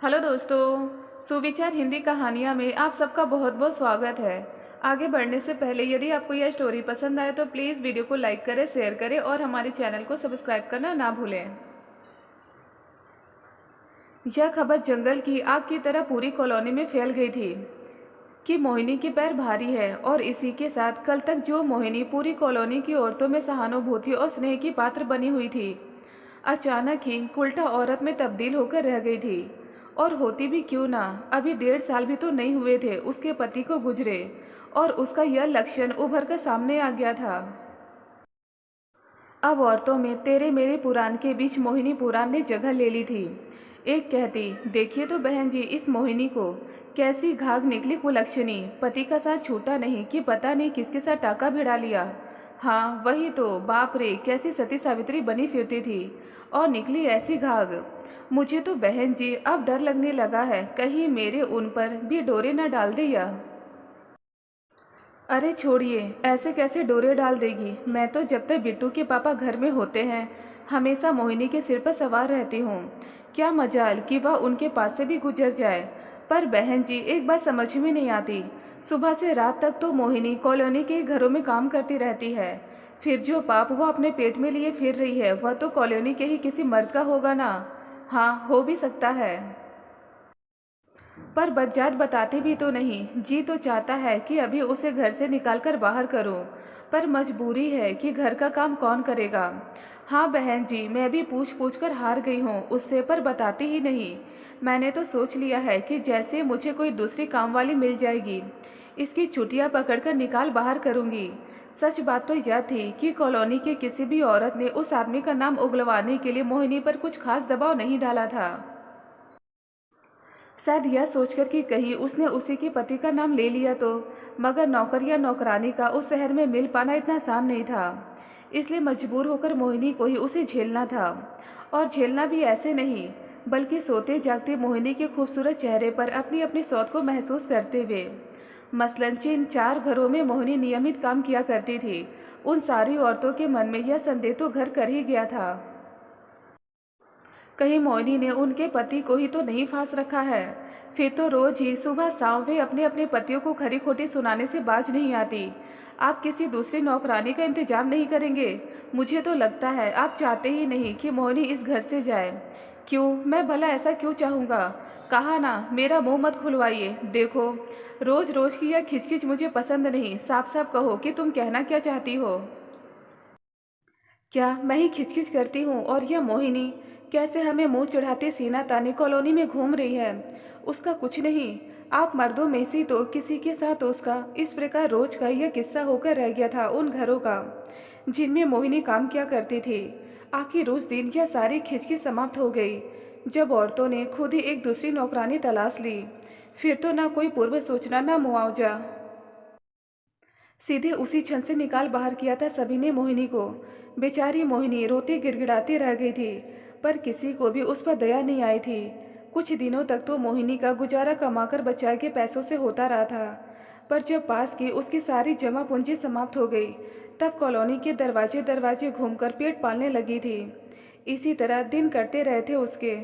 Hello दोस्तों, सुविचार हिंदी कहानियाँ में आप सबका बहुत बहुत स्वागत है। आगे बढ़ने से पहले यदि आपको यह स्टोरी पसंद आए तो प्लीज़ वीडियो को लाइक करें, शेयर करें और हमारे चैनल को सब्सक्राइब करना ना भूलें। यह खबर जंगल की आग की तरह पूरी कॉलोनी में फैल गई थी कि मोहिनी की पैर भारी है और इसी के साथ कल तक जो मोहिनी पूरी कॉलोनी की औरतों में सहानुभूति और स्नेह की पात्र बनी हुई थी, अचानक ही उल्टा औरत में तब्दील होकर रह गई थी। और होती भी क्यों ना, अभी 1.5 साल भी तो नहीं हुए थे उसके पति को गुजरे और उसका यह लक्षण उभर कर सामने आ गया था। अब औरतों में तेरे मेरे पुराण के बीच मोहिनी पुराण ने जगह ले ली थी। एक कहती, देखिए तो बहन जी इस मोहिनी को, कैसी घाघ निकली कुलक्षणी, पति का साथ छूटा नहीं कि पता नहीं किसके साथ टाका भिड़ा लिया। हाँ वही तो, बाप रे कैसी सती सावित्री बनी फिरती थी और निकली ऐसी घाघ। मुझे तो बहन जी अब डर लगने लगा है, कहीं मेरे उन पर भी डोरे न डाल दे या। अरे छोड़िए, ऐसे कैसे डोरे डाल देगी। मैं तो जब तक बिट्टू के पापा घर में होते हैं हमेशा मोहिनी के सिर पर सवार रहती हूँ। क्या मजाल कि वह उनके पास से भी गुजर जाए। पर बहन जी एक बात समझ में नहीं आती, सुबह से रात तक तो मोहिनी कॉलोनी के घरों में काम करती रहती है, फिर जो पाप वो अपने पेट में लिए फिर रही है वह तो कॉलोनी के ही किसी मर्द का होगा ना। हाँ हो भी सकता है, पर बज्जात बताते भी तो नहीं। जी तो चाहता है कि अभी उसे घर से निकालकर बाहर करूं, पर मजबूरी है कि घर का काम कौन करेगा। हाँ बहन जी मैं भी पूछ पूछ कर हार गई हूँ उससे, पर बताती ही नहीं। मैंने तो सोच लिया है कि जैसे मुझे कोई दूसरी काम वाली मिल जाएगी इसकी छुट्टियाँ पकड़कर निकाल बाहर करूँगी। सच बात तो यह थी कि कॉलोनी के किसी भी औरत ने उस आदमी का नाम उगलवाने के लिए मोहिनी पर कुछ खास दबाव नहीं डाला था। शायद यह सोचकर कि कहीं उसने उसी के पति का नाम ले लिया तो, मगर नौकर या नौकरानी का उस शहर में मिल पाना इतना आसान नहीं था, इसलिए मजबूर होकर मोहिनी को ही उसे झेलना था। और झेलना भी ऐसे नहीं, बल्कि सोते जागते मोहिनी के खूबसूरत चेहरे पर अपनी अपनी सौत को महसूस करते हुए। मसलन जिन 4 घरों में मोहिनी नियमित काम किया करती थी उन सारी औरतों के मन में यह संदेह तो घर कर ही गया था, कहीं मोहिनी ने उनके पति को ही तो नहीं फांस रखा है। फिर तो रोज ही सुबह शाम वे अपने अपने पतियों को खरी खोटी सुनाने से बाज नहीं आती। आप किसी दूसरी नौकरानी का इंतजाम नहीं करेंगे? मुझे तो लगता है आप चाहते ही नहीं कि मोहिनी इस घर से जाए। क्यों, मैं भला ऐसा क्यों चाहूँगा? कहा ना, मेरा मुंह मत खुलवाइए। देखो, रोज रोज की यह खिचखिच मुझे पसंद नहीं, साफ साफ कहो कि तुम कहना क्या चाहती हो। क्या मैं ही खिचखिच करती हूँ और यह मोहिनी कैसे हमें मुंह चढ़ाते सीना ताने कॉलोनी में घूम रही है? उसका कुछ नहीं, आप मर्दों में से तो किसी के साथ उसका इस प्रकार रोज का यह किस्सा होकर रह गया था उन घरों का जिनमें मोहिनी काम किया करती थी। आखिर उस दिन यह सारी खिचखिच समाप्त हो गई जब औरतों ने खुद ही एक दूसरी नौकरानी तलाश ली। फिर तो ना कोई पूर्व सूचना ना मुआवजा, सीधे उसी क्षण से निकाल बाहर किया था सभी ने मोहिनी को। बेचारी मोहिनी रोती गिड़गिड़ाती रह गई थी, पर किसी को भी उस पर दया नहीं आई थी। कुछ दिनों तक तो मोहिनी का गुजारा कमाकर बचाए के पैसों से होता रहा था, पर जब पास की उसकी सारी जमा पूंजी समाप्त हो गई तब कॉलोनी के दरवाजे दरवाजे घूमकर पेट पालने लगी थी। इसी तरह दिन कटते रहे थे उसके।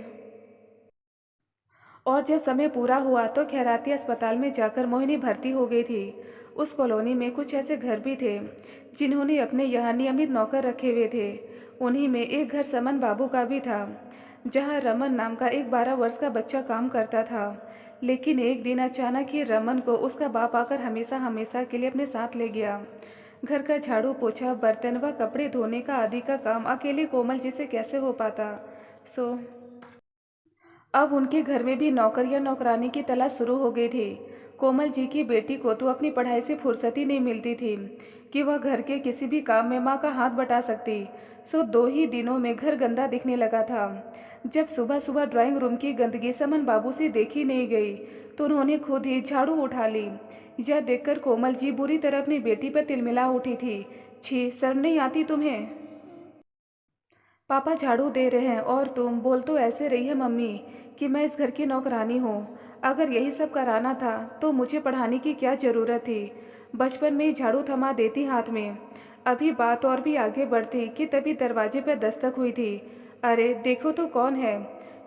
और जब समय पूरा हुआ तो खैराती अस्पताल में जाकर मोहिनी भर्ती हो गई थी। उस कॉलोनी में कुछ ऐसे घर भी थे जिन्होंने अपने यहाँ नियमित नौकर रखे हुए थे। उन्हीं में एक घर समन बाबू का भी था, जहाँ रमन नाम का एक 12 वर्ष का बच्चा काम करता था। लेकिन एक दिन अचानक ही रमन को उसका बाप आकर हमेशा हमेशा के लिए अपने साथ ले गया। घर का झाड़ू पोछा, बर्तन व कपड़े धोने का आदि का काम अकेले कोमल जी से कैसे हो पाता। सो अब उनके घर में भी नौकर या नौकरानी की तलाश शुरू हो गई थी। कोमल जी की बेटी को तो अपनी पढ़ाई से फुर्सत ही नहीं मिलती थी कि वह घर के किसी भी काम में माँ का हाथ बटा सकती। सो 2 ही दिनों में घर गंदा दिखने लगा था। जब सुबह सुबह ड्राइंग रूम की गंदगी समन बाबू से देखी नहीं गई तो उन्होंने खुद ही झाड़ू उठा ली। यह देखकर कोमल जी बुरी तरह अपनी बेटी पर तिलमिला उठी थी। छी, शर्म नहीं आती तुम्हें? पापा झाड़ू दे रहे हैं और तुम बोल तो ऐसे रही है मम्मी कि मैं इस घर की नौकरानी हूँ। अगर यही सब कराना था तो मुझे पढ़ाने की क्या ज़रूरत थी? बचपन में ही झाड़ू थमा देती हाथ में। अभी बात और भी आगे बढ़ती कि तभी दरवाजे पर दस्तक हुई थी। अरे देखो तो कौन है।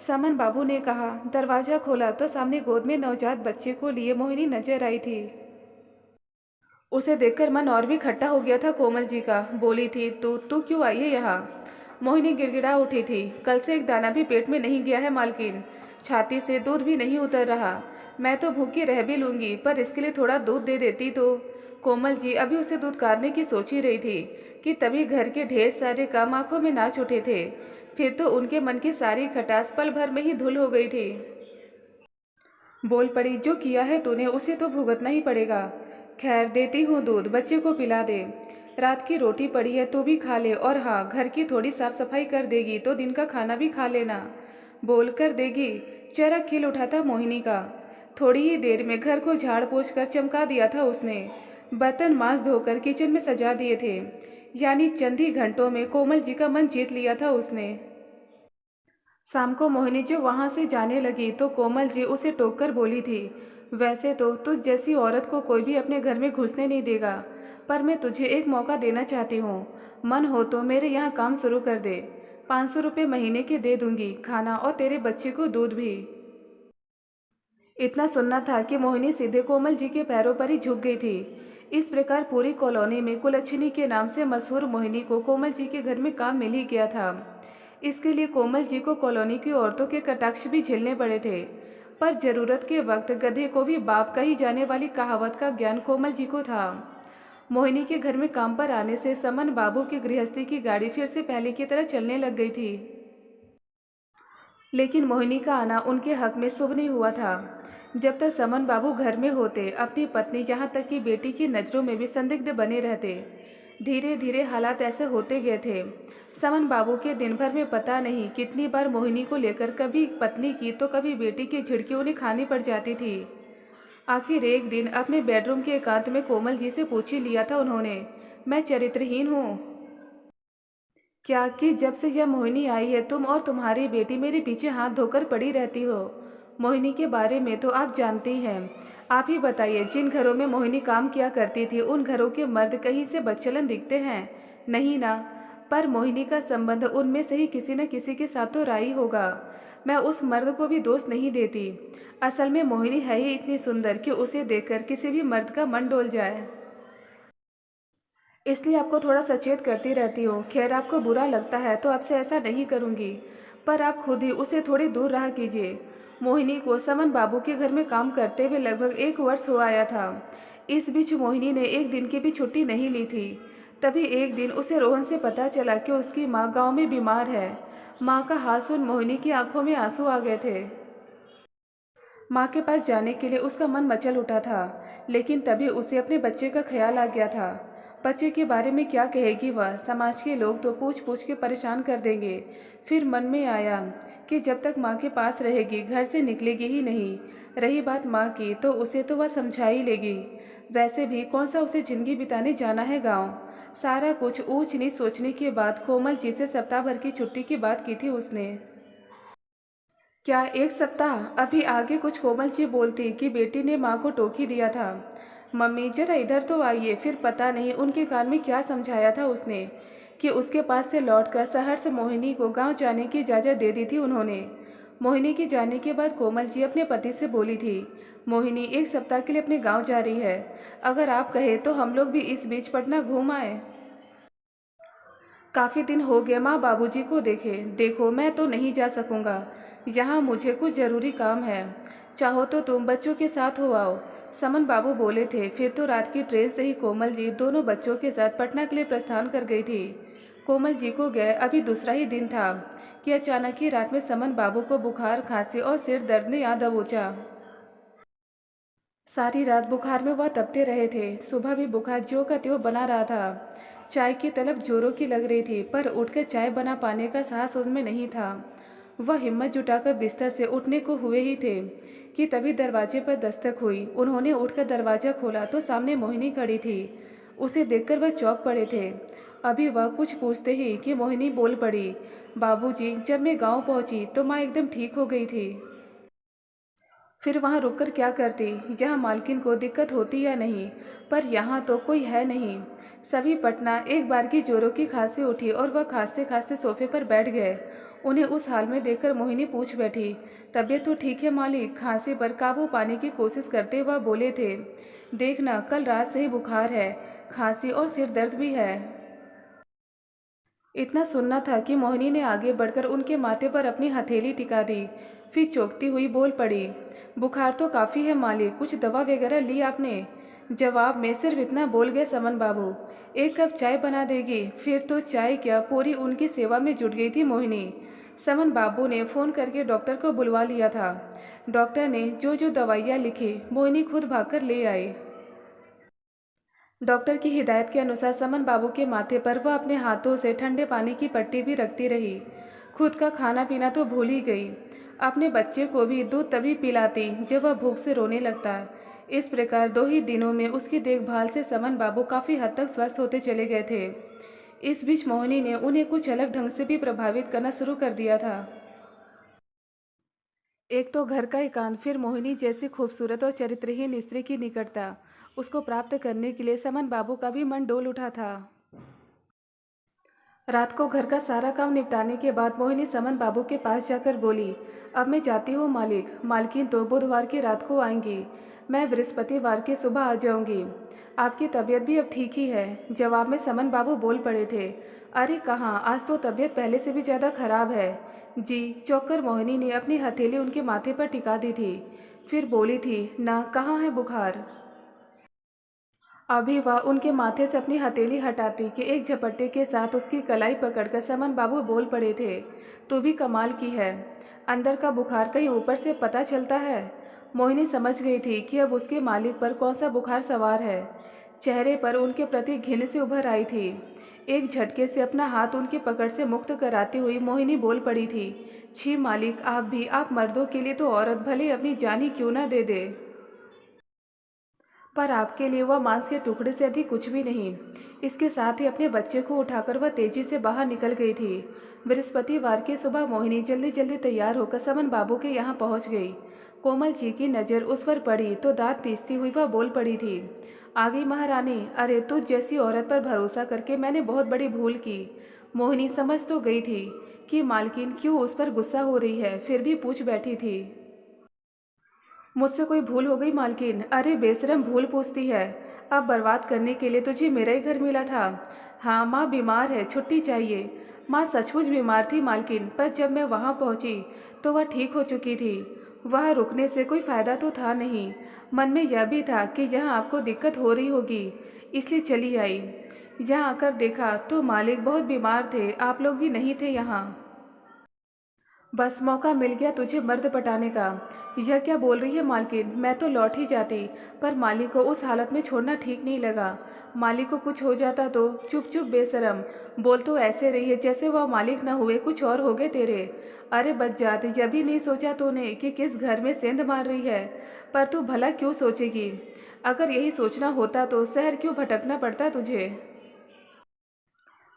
समन बाबू ने कहा। दरवाज़ा खोला तो सामने गोद में नवजात बच्चे को लिए मोहिनी नजर आई थी। उसे देखकर मन और भी खट्टा हो गया था कोमल जी का। बोली थी, तू तू क्यों आई है यहाँ? मोहिनी गिड़गिड़ा उठी थी। कल से एक दाना भी पेट में नहीं गया है मालकिन, छाती से दूध भी नहीं उतर रहा। मैं तो भूखी रह भी लूँगी, पर इसके लिए थोड़ा दूध दे देती तो। कोमल जी अभी उसे दूध काढ़ने की सोच ही रही थी कि तभी घर के ढेर सारे काम आंखों में नाच उठे थे। फिर तो उनके मन की सारी खटास पल भर में ही धुल हो गई थी। बोल पड़ी, जो किया है तूने उसे तो भुगतना ही पड़ेगा। खैर देती हूँ दूध, बच्चे को पिला दे। रात की रोटी पड़ी है तो भी खा ले, और हाँ, घर की थोड़ी साफ सफाई कर देगी तो दिन का खाना भी खा लेना। बोल कर देगी। चेहरा खिल उठा था मोहिनी का। थोड़ी ही देर में घर को झाड़ पोंछ कर चमका दिया था उसने। बर्तन मांस धोकर किचन में सजा दिए थे। यानी चंद ही घंटों में कोमल जी का मन जीत लिया था उसने। शाम को मोहिनी जब वहां से जाने लगी तो कोमल जी उसे टोक कर बोली थी, वैसे तो तुझ जैसी औरत को कोई भी अपने घर में घुसने नहीं देगा, पर मैं तुझे एक मौका देना चाहती हूँ। मन हो तो मेरे यहाँ काम शुरू कर दे। 500 रुपये महीने के दे दूंगी, खाना और तेरे बच्चे को दूध भी। इतना सुनना था कि मोहिनी सीधे कोमल जी के पैरों पर ही झुक गई थी। इस प्रकार पूरी कॉलोनी में कुलच्छनी के नाम से मशहूर मोहिनी को कोमल जी के घर में काम मिल ही गया था। इसके लिए कोमल जी को कॉलोनी की औरतों के कटाक्ष भी झेलने पड़े थे, पर जरूरत के वक्त गधे को भी बाप कही जाने वाली कहावत का ज्ञान कोमल जी को था। मोहिनी के घर में काम पर आने से समन बाबू की गृहस्थी की गाड़ी फिर से पहले की तरह चलने लग गई थी। लेकिन मोहिनी का आना उनके हक में शुभ नहीं हुआ था। जब तक समन बाबू घर में होते, अपनी पत्नी जहाँ तक कि बेटी की नज़रों में भी संदिग्ध बने रहते। धीरे धीरे हालात ऐसे होते गए थे। समन बाबू के दिन भर में पता नहीं कितनी बार मोहिनी को लेकर कभी पत्नी की तो कभी बेटी की झिड़की उन्हें खानी पड़ जाती थी। आखिर एक दिन अपने बेडरूम के एकांत में कोमल जी से पूछ ही लिया था उन्होंने, मैं चरित्रहीन हूँ क्या कि जब से यह मोहिनी आई है तुम और तुम्हारी बेटी मेरे पीछे हाथ धोकर पड़ी रहती हो? मोहिनी के बारे में तो आप जानती हैं। आप ही बताइए, जिन घरों में मोहिनी काम किया करती थी उन घरों के मर्द कहीं से बदचलन दिखते हैं? नहीं ना। पर मोहिनी का संबंध उनमें से ही किसी न किसी के साथ तो रहा ही होगा। मैं उस मर्द को भी दोष नहीं देती। असल में मोहिनी है ही इतनी सुंदर कि उसे देखकर किसी भी मर्द का मन डोल जाए। इसलिए आपको थोड़ा सचेत करती रहती हूँ। खैर, आपको बुरा लगता है तो आपसे ऐसा नहीं करूँगी, पर आप खुद ही उसे थोड़ी दूर रहा कीजिए। मोहिनी को समन बाबू के घर में काम करते हुए लगभग 1 वर्ष हो आया था। इस बीच मोहिनी ने एक दिन की भी छुट्टी नहीं ली थी। तभी एक दिन उसे रोहन से पता चला कि उसकी माँ गांव में बीमार है। माँ का हाल सुन मोहिनी की आंखों में आंसू आ गए थे। माँ के पास जाने के लिए उसका मन मचल उठा था, लेकिन तभी उसे अपने बच्चे का ख्याल आ गया था। बच्चे के बारे में क्या कहेगी वह? समाज के लोग तो पूछ पूछ के परेशान कर देंगे। फिर मन में आया कि जब तक माँ के पास रहेगी घर से निकलेगी ही नहीं। रही बात माँ की तो उसे तो वह समझा ही लेगी। वैसे भी कौन सा उसे जिंदगी बिताने जाना है गाँव। सारा कुछ ऊंच नीच सोचने के बाद कोमल जी से सप्ताह भर की छुट्टी की बात की थी उसने। क्या 1 सप्ताह? अभी आगे कुछ कोमल जी बोलती कि बेटी ने माँ को टोक ही दिया था। मम्मी जरा इधर तो आइए। फिर पता नहीं उनके कान में क्या समझाया था उसने कि उसके पास से लौटकर शहर से मोहिनी को गांव जाने की इजाज़त दे दी थी उन्होंने। मोहिनी के जाने के बाद कोमल जी अपने पति से बोली थी, मोहिनी 1 सप्ताह के लिए अपने गांव जा रही है। अगर आप कहे तो हम लोग भी इस बीच पटना घूम आए। काफ़ी दिन हो गए माँ बाबूजी को देखे। देखो, मैं तो नहीं जा सकूँगा, यहाँ मुझे कुछ ज़रूरी काम है। चाहो तो तुम बच्चों के साथ हो आओ। समन बाबू बोले थे। फिर तो रात की ट्रेन से ही कोमल जी दोनों बच्चों के साथ पटना के लिए प्रस्थान कर गई थी। कोमल जी को गए अभी दूसरा ही दिन था कि अचानक ही रात में समन बाबू को बुखार, खांसी और सिर दर्द ने याद दबोचा। सारी रात बुखार में वह तपते रहे थे। सुबह भी बुखार ज्यों का त्यों बना रहा था। चाय की तलब जोरों की लग रही थी, पर उठकर चाय बना पाने का साहस उसमें नहीं था। वह हिम्मत जुटाकर बिस्तर से उठने को हुए ही थे कि तभी दरवाजे पर दस्तक हुई। उन्होंने उठकर दरवाज़ा खोला तो सामने मोहिनी खड़ी थी। उसे देखकर वह चौंक पड़े थे। अभी वह कुछ पूछते ही कि मोहिनी बोल पड़ी, बाबूजी, जब मैं गांव पहुंची तो माँ एकदम ठीक हो गई थी। फिर वहाँ रुककर क्या करती? यहाँ मालकिन को दिक्कत होती या नहीं? पर यहाँ तो कोई है नहीं। सभी पटना एक बार की जोरों की खांसी उठी और वह खांसते खांसते सोफे पर बैठ गए। उन्हें उस हाल में देखकर मोहिनी पूछ बैठी, तबीयत तो ठीक है मालिक? खांसी पर काबू पाने की कोशिश करते हुए बोले थे, देखना कल रात से ही बुखार है, खांसी और सिर दर्द भी है। इतना सुनना था कि मोहिनी ने आगे बढ़कर उनके माथे पर अपनी हथेली टिका दी, फिर चौंकती हुई बोल पड़ी, बुखार तो काफ़ी है मालिक, कुछ दवा वगैरह ली आपने? जवाब में सिर्फ इतना बोल गए समन बाबू, एक कप चाय बना देगी? फिर तो चाय क्या, पूरी उनकी सेवा में जुट गई थी मोहिनी। समन बाबू ने फ़ोन करके डॉक्टर को बुलवा लिया था। डॉक्टर ने जो जो दवाइयाँ लिखी मोहिनी खुद भागकर ले आई। डॉक्टर की हिदायत के अनुसार समन बाबू के माथे पर वह अपने हाथों से ठंडे पानी की पट्टी भी रखती रही। खुद का खाना पीना तो भूल ही गई। अपने बच्चे को भी दूध तभी पिलाती जब वह भूख से रोने लगता। इस प्रकार 2 ही दिनों में उसकी देखभाल से समन बाबू काफ़ी हद तक स्वस्थ होते चले गए थे। इस बीच मोहिनी ने उन्हें कुछ अलग ढंग से भी प्रभावित करना शुरू कर दिया था। एक तो घर का एकांत, फिर मोहिनी जैसी खूबसूरत और चरित्रहीन स्त्री की निकटता। उसको प्राप्त करने के लिए समन बाबू का भी मन डोल उठा था। रात को घर का सारा काम निपटाने के बाद मोहिनी समन बाबू के पास जाकर बोली, अब मैं जाती हूँ मालिक, मालकिन तो बुधवार की रात को आएंगी, मैं बृहस्पतिवार की सुबह आ जाऊंगी। आपकी तबीयत भी अब ठीक ही है। जवाब में समन बाबू बोल पड़े थे, अरे कहाँ, आज तो तबीयत पहले से भी ज़्यादा खराब है। जी, चौंककर मोहिनी ने अपनी हथेली उनके माथे पर टिका दी थी, फिर बोली थी, ना कहाँ है बुखार? अभी वह उनके माथे से अपनी हथेली हटाती कि एक झपट्टे के साथ उसकी कलाई पकड़कर समन बाबू बोल पड़े थे, तू भी कमाल की है, अंदर का बुखार कहीं ऊपर से पता चलता है। मोहिनी समझ गई थी कि अब उसके मालिक पर कौन सा बुखार सवार है। चेहरे पर उनके प्रति घिन से उभर आई थी। एक झटके से अपना हाथ उनकी पकड़ से मुक्त कराती हुई मोहिनी बोल पड़ी थी, छी मालिक, आप भी, आप मर्दों के लिए तो औरत भले अपनी जान ही क्यों ना दे दे, पर आपके लिए वह मांस के टुकड़े से अधिक कुछ भी नहीं। इसके साथ ही अपने बच्चे को उठाकर वह तेजी से बाहर निकल गई थी। बृहस्पतिवार की सुबह मोहिनी जल्दी जल्दी तैयार होकर समन बाबू के यहाँ पहुँच गई। कोमल जी की नज़र उस पर पड़ी तो दांत पीसती हुई वह बोल पड़ी थी, आ गई महारानी, अरे तुझ जैसी औरत पर भरोसा करके मैंने बहुत बड़ी भूल की। मोहिनी समझ तो गई थी कि मालकिन क्यों उस पर गुस्सा हो रही है, फिर भी पूछ बैठी थी, मुझसे कोई भूल हो गई मालकिन? अरे बेशरम, भूल पूछती है, अब बर्बाद करने के लिए तुझे मेरा ही घर मिला था। हाँ, माँ बीमार है, छुट्टी चाहिए। माँ सचमुच बीमार थी मालकिन, पर जब मैं वहाँ पहुँची तो वह ठीक हो चुकी थी। वहाँ रुकने से कोई फ़ायदा तो था नहीं। मन में यह भी था कि यहाँ आपको दिक्कत हो रही होगी, इसलिए चली आई। यहाँ आकर देखा तो मालिक बहुत बीमार थे, आप लोग भी नहीं थे यहाँ। बस मौका मिल गया तुझे मर्द पटाने का। यह क्या बोल रही है मालकिन, मैं तो लौट ही जाती, पर मालिक को उस हालत में छोड़ना ठीक नहीं लगा। मालिक को कुछ हो जाता तो? चुप चुप बेशरम, बोल तो ऐसे रही है जैसे वह मालिक न हुए कुछ और हो गए तेरे। अरे बच जाती, जब भी नहीं सोचा तूने कि किस घर में सेंध मार रही है, पर तू भला क्यों सोचेगी? अगर यही सोचना होता तो शहर क्यों भटकना पड़ता तुझे?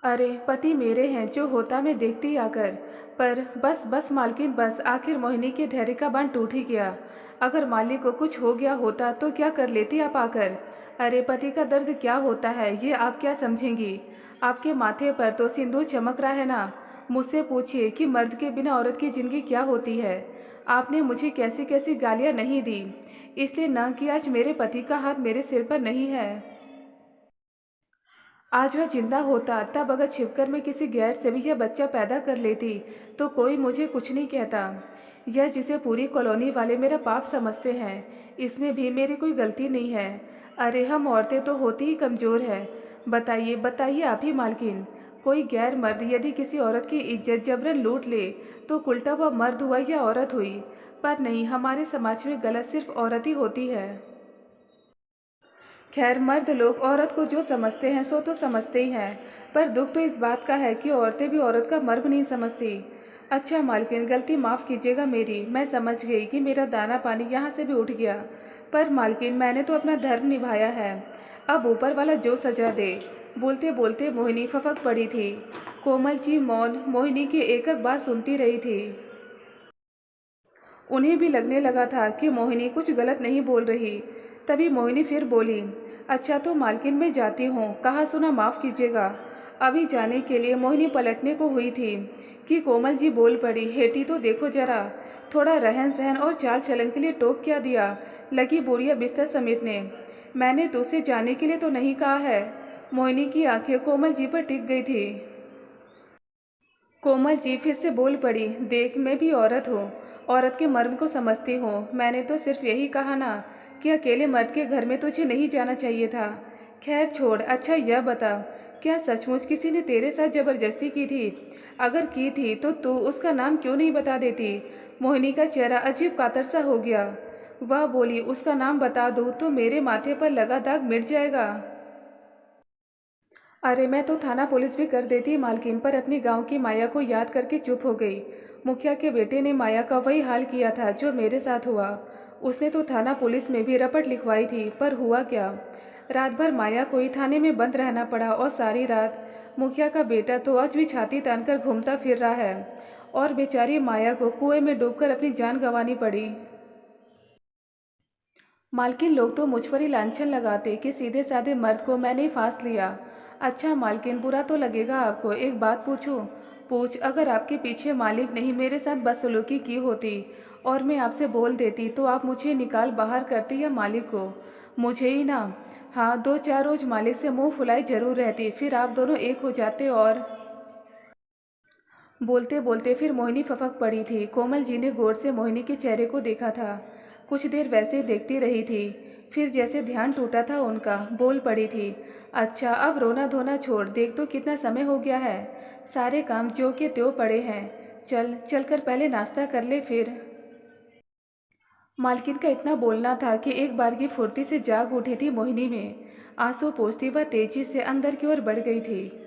अरे पति मेरे हैं, जो होता मैं देखती आकर। पर बस बस मालकिन बस, आखिर मोहिनी के धैर्य का बांध टूट ही गया। अगर मालिक को कुछ हो गया होता तो क्या कर लेती आप आकर? अरे पति का दर्द क्या होता है ये आप क्या समझेंगी? आपके माथे पर तो सिंदूर चमक रहा है ना। मुझसे पूछिए कि मर्द के बिना औरत की जिंदगी क्या होती है। आपने मुझे कैसी कैसी गालियाँ नहीं दी, इसलिए न कि आज मेरे पति का हाथ मेरे सिर पर नहीं है। आज वह जिंदा होता तब अगर छिपकर मैं किसी गैर से भी यह बच्चा पैदा कर लेती तो कोई मुझे कुछ नहीं कहता। यह जिसे पूरी कॉलोनी वाले मेरा पाप समझते हैं, इसमें भी मेरी कोई गलती नहीं है। अरे हम औरतें तो होती ही कमज़ोर है। बताइए बताइए आप ही मालकिन, कोई गैर मर्द यदि किसी औरत की इज्जत जबरन लूट ले तो उल्टा वह मर्द हुआ या औरत हुई। पर नहीं, हमारे समाज में गलत सिर्फ औरत ही होती है। खैर, मर्द लोग औरत को जो समझते हैं सो तो समझते ही हैं, पर दुख तो इस बात का है कि औरतें भी औरत का मर्म नहीं समझती। अच्छा मालकिन, गलती माफ़ कीजिएगा मेरी, मैं समझ गई कि मेरा दाना पानी यहाँ से भी उठ गया। पर मालकिन, मैंने तो अपना धर्म निभाया है, अब ऊपर वाला जो सजा दे। बोलते बोलते मोहिनी फफक पड़ी थी। कोमल जी मौन मोहिनी की एक एक बात सुनती रही थी। उन्हें भी लगने लगा था कि मोहिनी कुछ गलत नहीं बोल रही। तभी मोहिनी फिर बोली, अच्छा तो मालकिन मैं जाती हूँ, कहा सुना माफ़ कीजिएगा। अभी जाने के लिए मोहिनी पलटने को हुई थी कि कोमल जी बोल पड़ी, हेटी तो देखो जरा, थोड़ा रहन सहन और चाल चलन के लिए टोक क्या दिया। लगी बोरिया बिस्तर समेटने। मैंने तो उसे जाने के लिए तो नहीं कहा है। मोहिनी की आंखें कोमल जी पर टिक गई थी। कोमल जी फिर से बोल पड़ी, देख मैं भी औरत हूँ, औरत के मर्म को समझती हूँ। मैंने तो सिर्फ यही कहा ना कि अकेले मर्द के घर में तुझे नहीं जाना चाहिए था। खैर छोड़, अच्छा यह बता, क्या सचमुच किसी ने तेरे साथ जबरदस्ती की थी? अगर की थी तो तू उसका नाम क्यों नहीं बता देती? मोहिनी का चेहरा अजीब कातर सा हो गया। वह बोली, उसका नाम बता दूँ तो मेरे माथे पर लगा दाग मिट जाएगा। अरे मैं तो थाना पुलिस भी कर देती मालकिन, पर अपनी गांव की माया को याद करके चुप हो गई। मुखिया के बेटे ने माया का वही हाल किया था जो मेरे साथ हुआ। उसने तो थाना पुलिस में भी रपट लिखवाई थी, पर हुआ क्या? रात भर माया को ही थाने में बंद रहना पड़ा और सारी रात मुखिया का बेटा तो आज भी छाती तानकर घूमता फिर रहा है और बेचारी माया को कुएं में डूबकर अपनी जान गंवानी पड़ी। मालकिन, लोग तो मुझ पर ही लांछन लगाते कि सीधे साधे मर्द को मैंने ही फांस लिया। अच्छा मालकिन, बुरा तो लगेगा आपको, एक बात पूछूं? पूछ। अगर आपके पीछे मालिक नहीं मेरे साथ बदसलूकी की होती और मैं आपसे बोल देती तो आप मुझे निकाल बाहर करते या मालिक को? मुझे ही ना। हाँ, 2-4 रोज मालिक से मुंह फुलाई जरूर रहती, फिर आप दोनों एक हो जाते और। बोलते बोलते फिर मोहिनी फपक पड़ी थी। कोमल जी ने गौर से मोहिनी के चेहरे को देखा था। कुछ देर वैसे ही देखती रही थी, फिर जैसे ध्यान टूटा था उनका, बोल पड़ी थी, अच्छा अब रोना धोना छोड़, देख तो कितना समय हो गया है। सारे काम ज्यों के त्यों पड़े हैं। चल चल कर पहले नाश्ता कर ले फिर। मालकिन का इतना बोलना था कि एक बार की फुर्ती से जाग उठी थी मोहिनी में। आंसू पोंछती वह तेजी से अंदर की ओर बढ़ गई थी।